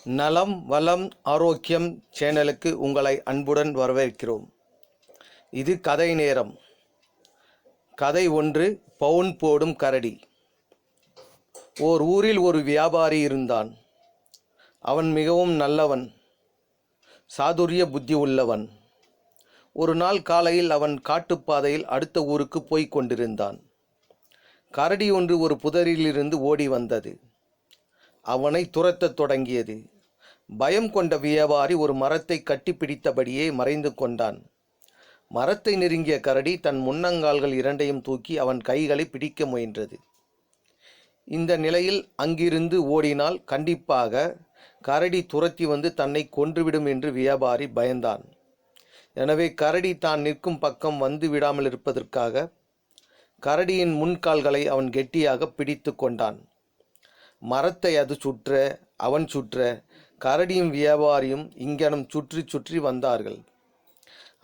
நலம் வளம் ஆரோக்கியம் சேனலுக்கு உங்களை அன்புடன் வரவேற்கிறோம். இது கதை நேரம். கதை ஒன்று. பவுன் போடும் கரடி. ஓர் ஊரில் ஒரு வியாபாரி இருந்தான். அவன் மிகவும் நல்லவன், சாதுரிய புத்தி உள்ளவன். ஒரு நாள் காலையில் அவன் காட்டுப்பாதையில் அடுத்த ஊருக்கு போய்க் கொண்டிருந்தான். கரடி ஒன்று ஒரு புதரிலிருந்து ஓடி வந்தது. அவனை துரத்தத் தொடங்கியது. பயம் கொண்ட வியாபாரி ஒரு மரத்தை கட்டிப்பிடித்தபடியே மறைந்து கொண்டான். மரத்தை நெருங்கிய கரடி தன் முன்னங்கால்கள் இரண்டையும் தூக்கி அவன் கைகளை பிடிக்க முயன்றது. இந்த நிலையில் அங்கிருந்து ஓடினால் கண்டிப்பாக கரடி துரத்தி வந்து தன்னை கொன்றுவிடும் என்று வியாபாரி பயந்தான். எனவே கரடி தான் நிற்கும் பக்கம் வந்து விடாமல் இருப்பதற்காக கரடியின் முன்கால்களை அவன் கெட்டியாக பிடித்து கொண்டான். மரத்தை அது சுற்ற, அவன் சுற்ற, கரடியும் வியாபாரியும் இங்கனம் சுற்றி சுற்றி வந்தார்கள்.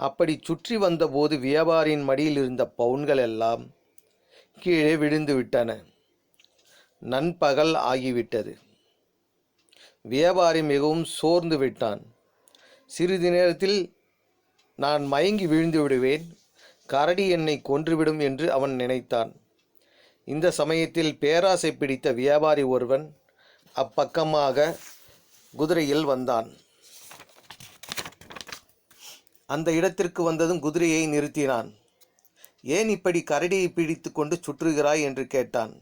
அப்படி சுற்றி வந்தபோது வியாபாரியின் மடியில் இருந்த பவுன்கள் எல்லாம் கீழே விழுந்து விட்டன. நண்பகல் ஆகிவிட்டது. வியாபாரி மிகவும் சோர்ந்து விட்டான். சிறிது நேரத்தில் நான் மயங்கி விழுந்து விடுவேன், கரடி என்னை கொன்றுவிடும் என்று அவன் நினைத்தான். இந்த சமயத்தில் பேராசை பிடித்த வியாபாரி ஒருவன் அப்பக்கமாக குதிரையில் வந்தான். அந்த இடத்திற்கு வந்ததும் குதிரையை நிறுத்தினான். ஏன் இப்படி கரடியை பிடித்து கொண்டு சுற்றுகிறாய் என்று கேட்டான்.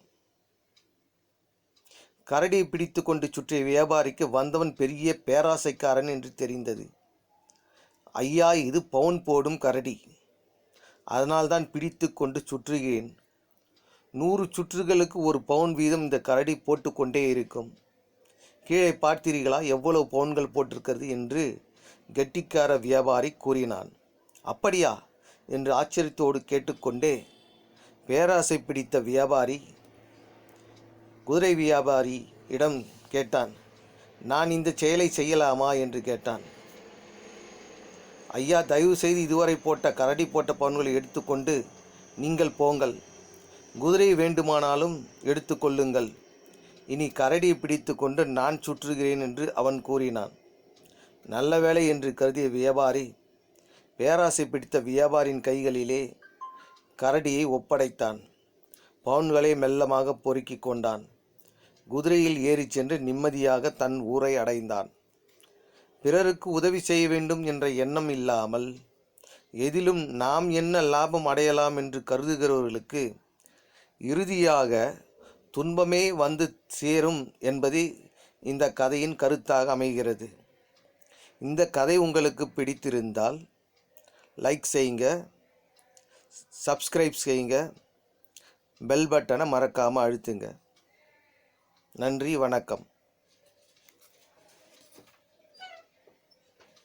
கரடியை பிடித்து கொண்டு சுற்றிய வியாபாரிக்கு வந்தவன் பெரிய பேராசைக்காரன் என்று தெரிந்தது. ஐயா, இது பவுன் போடும் கரடி, அதனால்தான் பிடித்து கொண்டு சுற்றுகிறேன். 100 சுற்றுகளுக்கு 1 பவுன் வீதம் இந்த கரடி போட்டுக்கொண்டே இருக்கும். கீழே பார்த்தீர்களா எவ்வளவு பவுன்கள் போட்டிருக்கிறது என்று கெட்டிக்கார வியாபாரி கூறினான். அப்படியா என்று ஆச்சரியத்தோடு கேட்டுக்கொண்டே பேராசை பிடித்த வியாபாரி குதிரை வியாபாரியிடம் கேட்டான், நான் இந்த செயலை செய்யலாமா என்று கேட்டான். ஐயா, தயவு செய்து இதுவரை போட்ட கரடி போட்ட பவுன்களை எடுத்துக்கொண்டு நீங்கள் போங்கள். குதிரை வேண்டுமானாலும் எடுத்துக்கொள்ளுங்கள். இனி கரடியை பிடித்து கொண்டு நான் சுற்றுகிறேன் என்று அவன் கூறினான். நல்ல வேளை என்று கருதிய வியாபாரி பேராசை பிடித்த வியாபாரியின் கைகளிலே கரடியை ஒப்படைத்தான். பவுன்களை மெல்லமாக பொறுக்கி கொண்டான். குதிரையில் ஏறி சென்று நிம்மதியாக தன் ஊரை அடைந்தான். பிறருக்கு உதவி செய்ய வேண்டும் என்ற எண்ணம் இல்லாமல் எதிலும் நாம் என்ன லாபம் அடையலாம் என்று கருதுகிறவர்களுக்கு இறுதியாக துன்பமே வந்து சேரும் என்பது இந்த கதையின் கருத்தாக அமைகிறது. இந்த கதை உங்களுக்கு பிடித்திருந்தால் லைக் செய்யுங்க, சப்ஸ்கிரைப் செய்யுங்க, பெல் பட்டனை மறக்காமல் அழுத்துங்க. நன்றி, வணக்கம்.